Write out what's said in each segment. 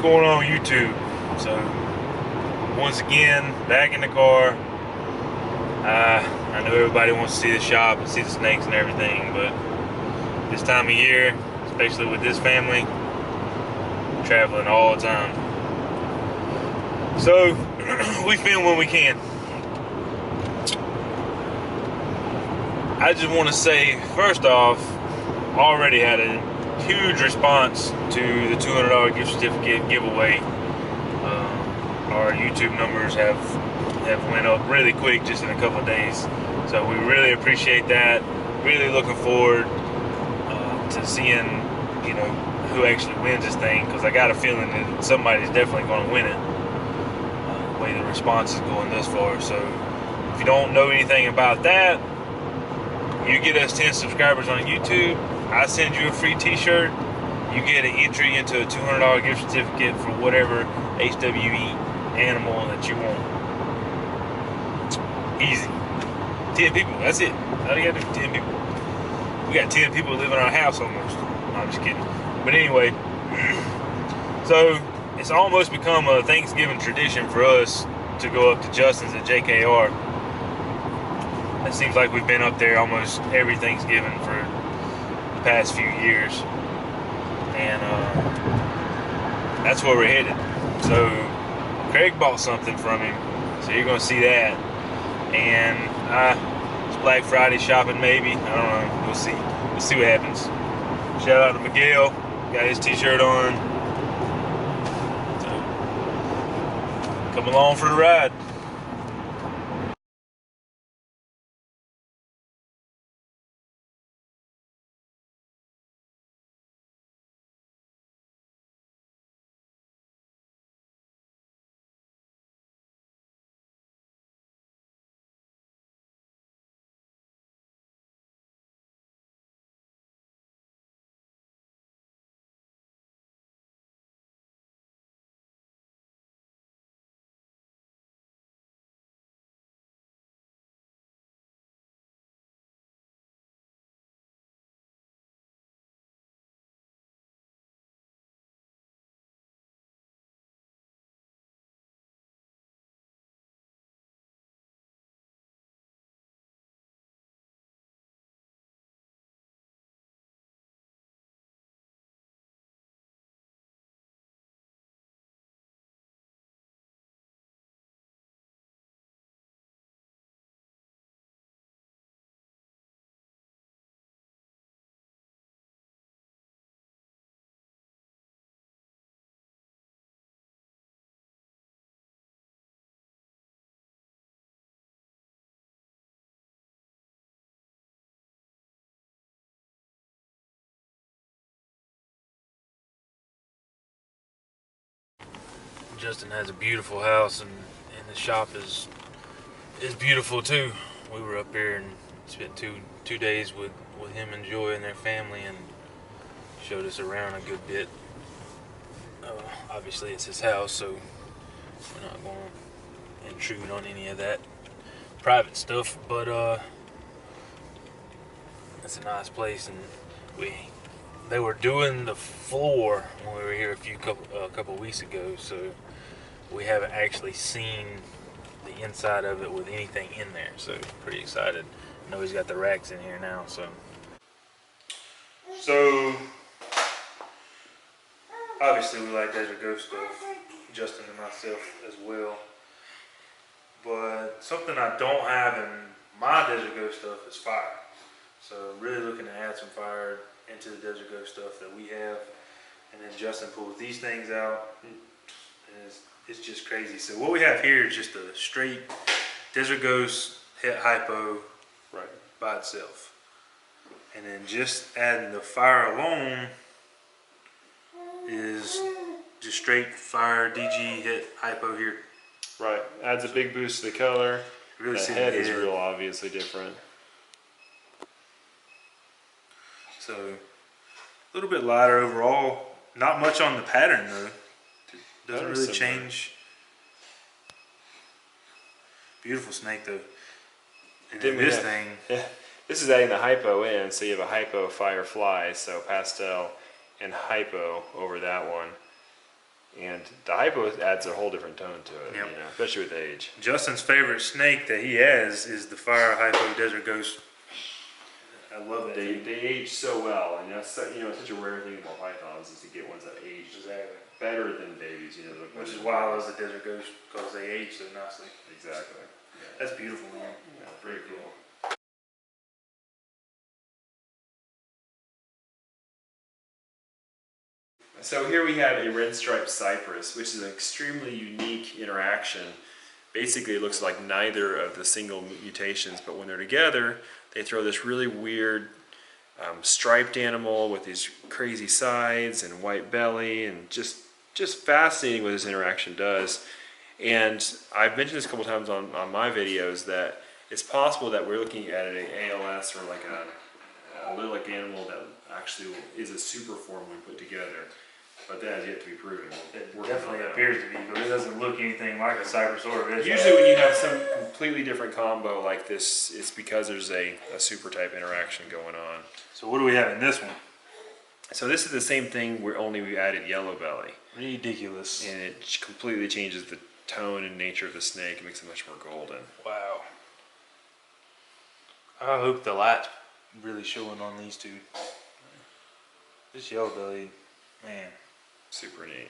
going on YouTube. So once again, back in the car. I know everybody wants to see the shop and see the snakes and everything, but this time of year, especially with this family, traveling all the time. So we film when we can. I just want to say, first off, already had a huge response to the $200 gift certificate giveaway. Our YouTube numbers have went up really quick just in a couple of days, so we really appreciate that. Really looking forward to seeing, you know, who actually wins this thing, because I got a feeling that somebody's definitely going to win it. The way the response is going thus far. So if you don't know anything about that, you get us 10 subscribers on YouTube, I send you a free t-shirt, you get an entry into a $200 gift certificate for whatever HWE animal that you want. Easy. 10 people, that's it. All you gotta do, 10 people. We got 10 people living in our house almost. No, I'm just kidding. But anyway, so it's almost become a Thanksgiving tradition for us to go up to Justin's at JKR. It seems like we've been up there almost every Thanksgiving for the past few years. And that's where we're headed. So Craig bought something from him, so you're gonna see that. And it's Black Friday shopping maybe, I don't know, we'll see what happens. Shout out to Miguel, got his t-shirt on. So come along for the ride. Justin has a beautiful house, and the shop is beautiful too. We were up here and spent two days with him and Joy and their family, and showed us around a good bit. Obviously it's his house, so we're not going to intrude on any of that private stuff, but it's a nice place. And they were doing the floor when we were here a couple weeks ago, so we haven't actually seen the inside of it with anything in there, so pretty excited. I know he's got the racks in here now, so obviously we like Desert Ghost stuff, Justin and myself as well, but something I don't have in my Desert Ghost stuff is fire. So really looking to add some fire into the Desert Ghost stuff that we have. And then Justin pulls these things out, and it's just crazy. So what we have here is just a straight Desert Ghost het hypo by itself. And then just adding the fire alone is just straight fire DG het hypo here. Right, adds a big boost to the color. Really the head is real obviously different. So a little bit lighter overall. Not much on the pattern though. Doesn't really change. Beautiful snake though. And then this thing. Yeah, this is adding the hypo in, so you have a hypo firefly, so pastel and hypo over that one. And the hypo adds a whole different tone to it, Yep. you know, especially with age. Justin's favorite snake that he has is the fire hypo desert ghost. I love that. They age so well, and that's such a rare thing about pythons is to get ones that age better than babies. You know, Which is why I love the desert ghost, because they age so nicely. Exactly. Yeah. That's beautiful, man. Yeah, very cool. So here we have a red striped cypress, which is an extremely unique interaction. Basically, it looks like neither of the single mutations, but when they're together, they throw this really weird striped animal with these crazy sides and white belly, and just fascinating what this interaction does. And I've mentioned this a couple times on my videos that it's possible that we're looking at an ALS or like a lytic animal that actually is a super form when put together. But that has yet to be proven. It definitely appears to be, but it doesn't look anything like a cypress or a red. Usually when you have some completely different combo like this, it's because there's a super type interaction going on. So what do we have in this one? So this is the same thing where only we added yellow belly. Ridiculous. And it completely changes the tone and nature of the snake. It makes it much more golden. Wow. I hope the light's really showing on these two. This yellow belly, man. Super neat.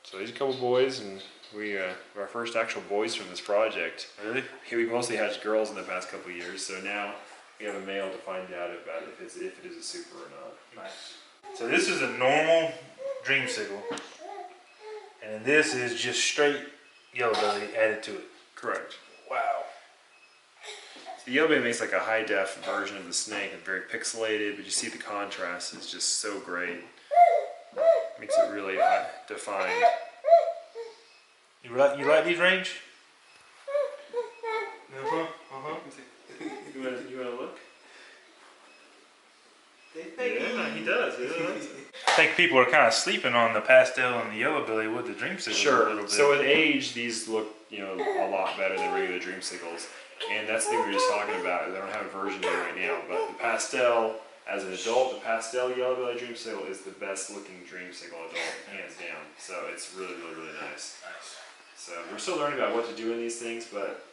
So these are a couple boys, and we our first actual boys from this project. Really? We mostly had girls in the past couple of years, so now we have a male to find out about if it is a super or not. Nice. So this is a normal dreamsicle, and this is just straight yellow belly added to it. Correct. Wow. The yellow belly makes like a high def version of the snake, and very pixelated, but you see the contrast is just so great. Makes it really defined. You like these range? You want to look? Yeah, he does. I think people are kind of sleeping on the pastel and the yellow belly with the dreamsicle. A Sure. little bit. So with age, these look a lot better than regular dreamsicles, and that's the thing we were just talking about. They don't have a version here right now, but the pastel, as an adult, the pastel yellow belly dreamsicle is the best looking dreamsicle adult, hands down. So it's really nice. Nice. So we're still learning about what to do in these things, but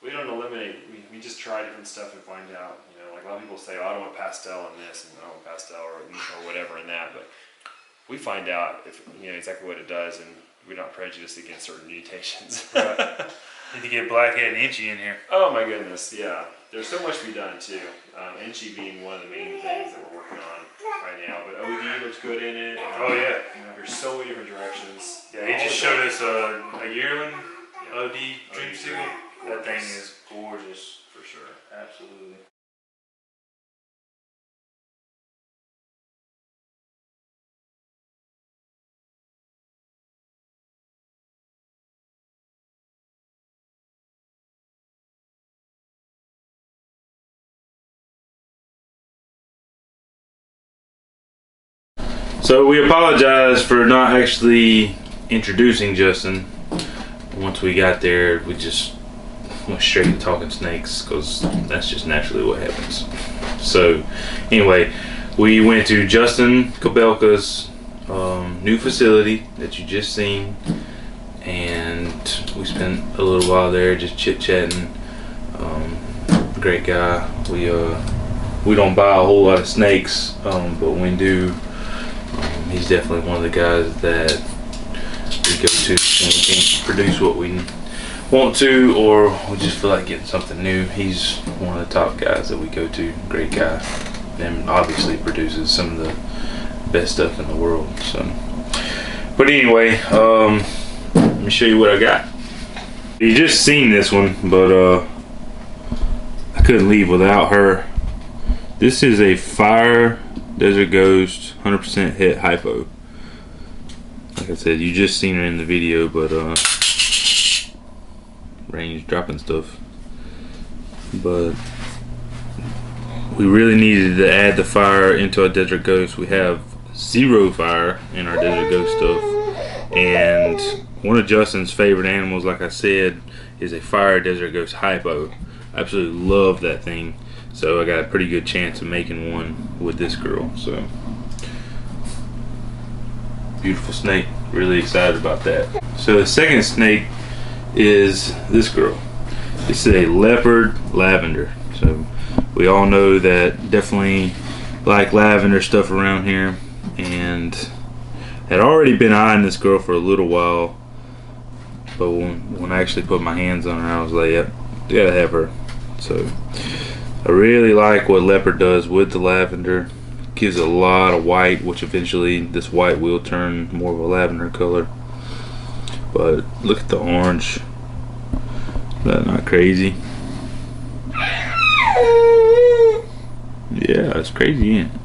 we don't eliminate. We just try different stuff and find out. Like a lot of people say, "Oh, I don't want pastel in this, and I don't want pastel or whatever in that." But we find out if exactly what it does, and we're not prejudiced against certain mutations. Right. Need to get blackhead and inchy in here. Oh my goodness, yeah. There's so much to be done too. Inchy being one of the main things that we're working on right now. But OD looks good in it. Oh yeah. There's so many different directions. Yeah, he just showed us a yearling OD dreamsicle. dream. That thing is gorgeous. For sure. Absolutely. So we apologize for not actually introducing Justin. Once we got there, we just went straight to talking snakes because that's just naturally what happens. So anyway, we went to Justin Kobylka's new facility that you just seen, and we spent a little while there just chit-chatting. Great guy. We don't buy a whole lot of snakes, but when we do, he's definitely one of the guys that we go to when we can't produce what we want to, or we just feel like getting something new. He's one of the top guys that we go to. Great guy, and obviously produces some of the best stuff in the world. So, but anyway, let me show you what I got. You just seen this one, but I couldn't leave without her. This is a Fire Desert Ghost 100% hit hypo. Like I said, you just seen her in the video, but range dropping stuff. But we really needed to add the fire into our Desert Ghost. We have 0 fire in our Desert Ghost stuff, and one of Justin's favorite animals, like I said, is a Fire Desert Ghost hypo. I absolutely love that thing. So I got a pretty good chance of making one with this girl. So Beautiful snake. Really excited about that. So the second snake is this girl. This is a leopard lavender. So we all know that definitely like lavender stuff around here, and had already been eyeing this girl for a little while, but when I actually put my hands on her, I was like, yep, gotta have her. So I really like what leopard does with the lavender. Gives a lot of white, which eventually this white will turn more of a lavender color. But look at the orange. Is that not crazy? Yeah, it's crazy, ain't it?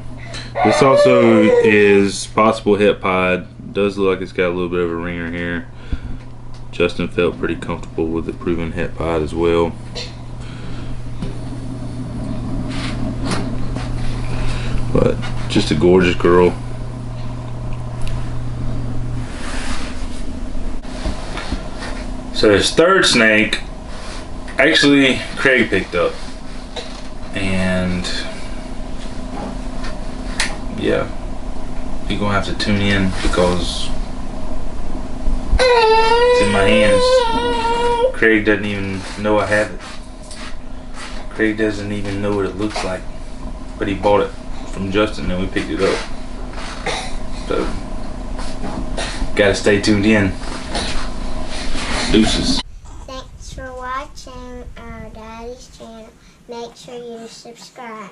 This also is possible het pod. Does look like it's got a little bit of a ringer here. Justin felt pretty comfortable with it proving het pod as well. But just a gorgeous girl. So his third snake, actually Craig picked up, and yeah, you're gonna have to tune in because it's in my hands. Craig doesn't even know I have it. Craig doesn't even know what it looks like, but he bought it from Justin and we picked it up. So gotta stay tuned in. Deuces. Thanks for watching our daddy's channel. Make sure you subscribe.